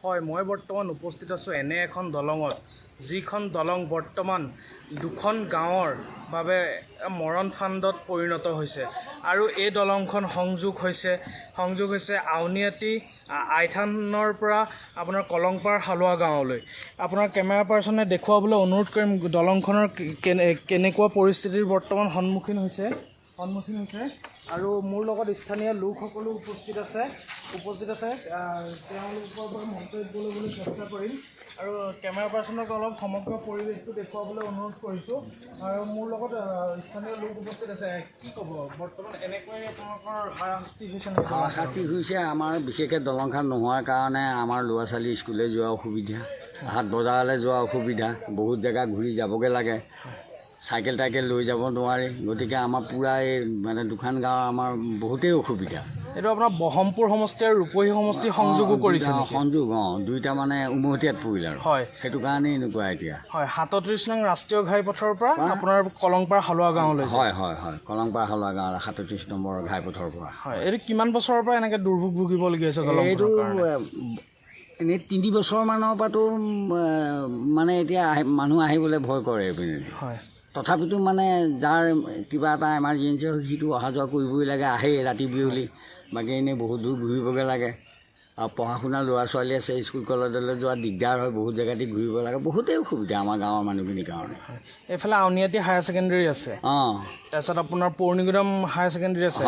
হয় মই বৰ্তমান উপস্থিত আছোঁ এনে এখন দলঙত যিখন দলং বৰ্তমান দুখন গাঁৱৰ বাবে মৰণ ফান্দত পৰিণত হৈছে আৰু এই দলংখন সংযোগ হৈছে আউনীআটী আইথানৰ পৰা আপোনাৰ কলংপাৰ হালোৱা গাঁৱলৈ আপোনাৰ কেমেৰা পাৰ্চনে দেখুৱাবলৈ অনুৰোধ কৰিম দলংখনৰ কেনেকুৱা পৰিস্থিতিৰ বৰ্তমান সন্মুখীন হৈছে আৰু মোৰ লগত স্থানীয় লোকসকলো উপস্থিত আছে তেওঁলোকৰ পৰা মন্তব্য ল'বলৈ চেষ্টা কৰিম আৰু কেমেৰা পাৰ্চনক অলপ সমগ্ৰ পৰিৱেশটো দেখুৱাবলৈ অনুৰোধ কৰিছোঁ আৰু মোৰ লগত স্থানীয় লোক উপস্থিত আছে কি ক'ব বৰ্তমান এনেকৈ আপোনালোকৰ হাৰাশাস্তি হৈছে নেকি? হাৰাশাস্তি হৈছে আমাৰ বিশেষকৈ দলংখন নোহোৱাৰ কাৰণে আমাৰ ল'ৰা ছোৱালী স্কুললৈ যোৱা অসুবিধা, হাট বজাৰলৈ যোৱা অসুবিধা, বহুত জেগা ঘূৰি যাবগৈ লাগে, চাইকেল টাইকেল লৈ যাব নোৱাৰি। গতিকে আমাৰ পূৰা এই মানে দুখন গাঁৱৰ আমাৰ বহুতেই অসুবিধা। এইটো আপোনাৰ বহমপুৰ সমষ্টি আৰু ৰূপহী সমষ্টি সংযোগো কৰিছে সংযোগ দুইটা মানে উমৈহতীয়াত পৰিল আৰু হয় সেইটো কাৰণে এনেকুৱা এতিয়া হয় 37 নং ৰাষ্ট্ৰীয় ঘাইপথৰ পৰা আপোনাৰ কলংপাৰ হালোৱা গাঁৱলৈ হয় কলংপাৰ হালোৱা গাঁৱৰ 37 নম্বৰ ঘাইপথৰ পৰা হয়। এইটো কিমান বছৰৰ পৰা এনেকৈ দুৰ্ভোগ ভুগিবলগীয়া হৈছে? এইটো এনেই 3 বছৰমানৰ পৰাতো মানে এতিয়া মানুহ আহিবলৈ ভয় কৰে এইপিনে হয়। তথাপিতো মানে যাৰ কিবা এটা এমাৰ্জেঞ্চি সিটো অহা যোৱা কৰিবই লাগে, আহেই ৰাতি বিয়লি। বাকী এনেই বহুত দূৰ ঘূৰিবগৈ লাগে আৰু পঢ়া শুনা ল'ৰা ছোৱালী আছে, স্কুল কলেজলৈ যোৱা দিগদাৰ হয়, বহুত জেগাতে ঘূৰিব লাগে, বহুতেই অসুবিধা আমাৰ গাঁৱৰ মানুহখিনিৰ কাৰণে। এইফালে আউনীআটী হায়াৰ ছেকেণ্ডেৰী আছে, তাৰপিছত আপোনাৰ পৌৰ্ণিগুদাম হায়াৰ ছেকেণ্ডেৰী আছে,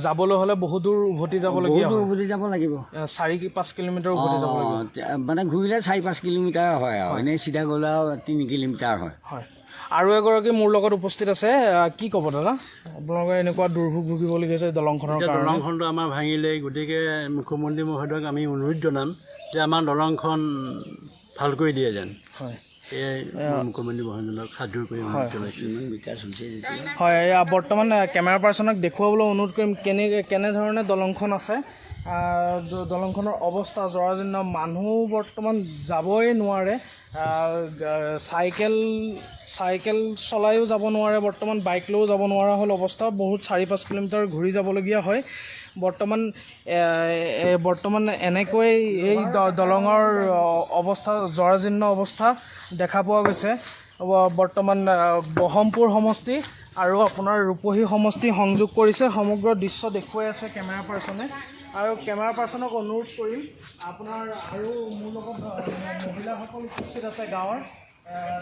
যাবলৈ হ'লে বহুত দূৰ উভতি যাব লাগিব 4-5 কিলোমিটাৰ উভতি যাব লাগিব, মানে ঘূৰিলে 4-5 কিলোমিটাৰ হয় আৰু এনেই চিধা গ'লে 3 কিলোমিটাৰ হয়। আৰু এগৰাকী মোৰ লগত উপস্থিত আছে, কি ক'ব দাদা আপোনালোকে এনেকুৱা দুৰ্ভোগ ভুগিবলগীয়া হৈছে দলংখনৰ কাৰণে? দলংখনটো আমাৰ ভাঙিলে, গতিকে মুখ্যমন্ত্ৰী মহোদয়ক আমি অনুৰোধ জনাম যে আমাৰ দলংখন ভাল কৰি দিয়ে যেন। সেয়াই মুখ্যমন্ত্ৰী মহোদয়ক সাজু কৰি বিকাশ হৈছে। হয়, বৰ্তমান কেমেৰা পাৰ্চনক দেখুৱাবলৈ অনুৰোধ কৰিম কেনেধৰণে দলংখন আছে। দলংখনৰ অৱস্থা জৰাজীৰ্ণ, মানুহ বৰ্তমান যাবই নোৱাৰে, চাইকেল চলাইও যাব নোৱাৰে, বৰ্তমান বাইক লৈও যাব নোৱাৰা হ'ল অৱস্থা, বহুত 4-5 কিলোমিটাৰ ঘূৰি যাবলগীয়া হয়। বৰ্তমান এনেকৈ এই দলঙৰ অৱস্থা জৰাজীৰ্ণ অৱস্থা দেখা পোৱা গৈছে। বৰ্তমান বহমপুৰ সমষ্টি আৰু আপোনাৰ ৰূপহী সমষ্টি সংযোগ কৰিছে, সমগ্ৰ দৃশ্য দেখুৱাই আছে কেমেৰা পাৰ্চনে। আৰু কেমেৰা পাৰ্চনক অনুৰোধ কৰিম আপোনাৰ আৰু মোৰ লগত মহিলাসকল উপস্থিত আছে গাঁৱৰ,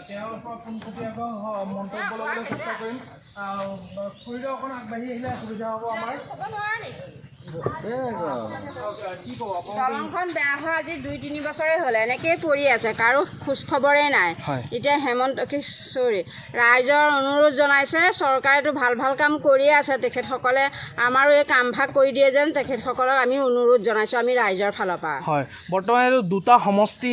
তেওঁৰ পৰা পোনপটীয়াকৈ মন্তব্য ল'বলৈ চেষ্টা কৰিম। খুৰীদেউ অকণ আগবাঢ়ি আহিলে সুবিধা হ'ব আমাৰ। দলংখন বেয়া হোৱা আজি 2-3 বছৰেই হ'ল, এনেকেই পৰি আছে, কাৰো খোজ খবৰেই নাই। এতিয়া ৰাইজৰ অনুৰোধ জনাইছে, চৰকাৰেতো ভাল কাম কৰিয়ে আছে, তেখেতসকলে আমাৰো এই কামভাগ কৰি দিয়ে যেন তেখেতসকলক আমি অনুৰোধ জনাইছোঁ আমি ৰাইজৰ ফালৰ পৰা। হয়, বৰ্তমান এইটো দুটা সমষ্টি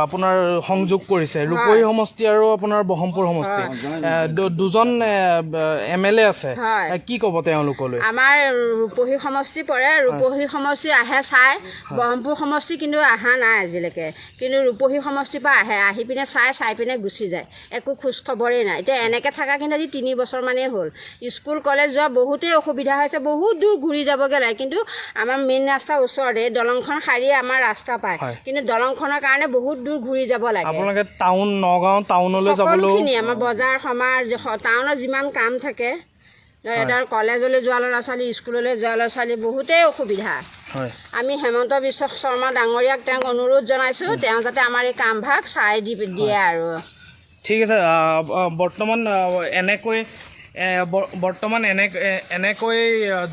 আপোনাৰ সংযোগ কৰিছে, ৰূপহী সমষ্টি আৰু আপোনাৰ বহমপুৰ সমষ্টি, দুজন MLA আছে, কি ক'ব তেওঁলোকলৈ? আমাৰ ৰূপহী সমষ্টি পৰে, ৰূপহী সমষ্টি আহে চাই, বহমপুৰ সমষ্টি কিন্তু অহা নাই আজিলৈকে, কিন্তু ৰূপহী সমষ্টিৰ পৰা আহি পিনে চাই পিনে গুচি যায়, একো খোজ খবৰেই নাই। এতিয়া এনেকৈ থকা কিন্তু আজি 3 বছৰমানেই হ'ল, স্কুল কলেজ যোৱা বহুতেই অসুবিধা হৈছে, বহুত দূৰ ঘূৰি যাবগৈ লাগে। কিন্তু আমাৰ মেইন ৰাস্তাৰ ওচৰতে দলংখন সাৰিয়ে আমাৰ ৰাস্তা পায়, কিন্তু দলংখনৰ কাৰণে বহুত দূৰ ঘূৰি যাব লাগে। আপোনালোকে নগাঁও টাউনলৈ সকলোখিনি আমাৰ বজাৰ সমাৰ টাউনত যিমান কাম থাকে, কলেজলৈ যোৱা ল'ৰা ছোৱালী, স্কুললৈ যোৱা ল'ৰা ছোৱালী বহুতেই অসুবিধা। আমি হেমন্ত বিশ্ব শৰ্মা ডাঙৰীয়াক তেওঁক অনুৰোধ জনাইছোঁ, তেওঁ যাতে আমাৰ এই কামভাগ চাই দিয়ে আৰু। ঠিক আছে, বৰ্তমান এনেকৈ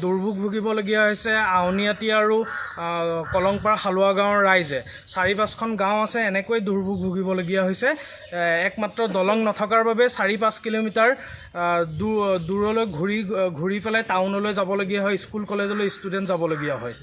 দুৰ্ভোগ ভুগিবলগীয়া হৈছে আউনীআটী আৰু কলংপাৰ হালোৱা গাঁৱৰ ৰাইজে। 4-5খন গাঁও আছে, এনেকৈ দুৰ্ভোগ ভুগিবলগীয়া হৈছে। একমাত্ৰ দলং নথকাৰ বাবে 4-5 কিলোমিটাৰ দূৰলৈ ঘূৰি পেলাই টাউনলৈ যাবলগীয়া হয়, স্কুল কলেজলৈ ষ্টুডেণ্ট যাবলগীয়া হয়।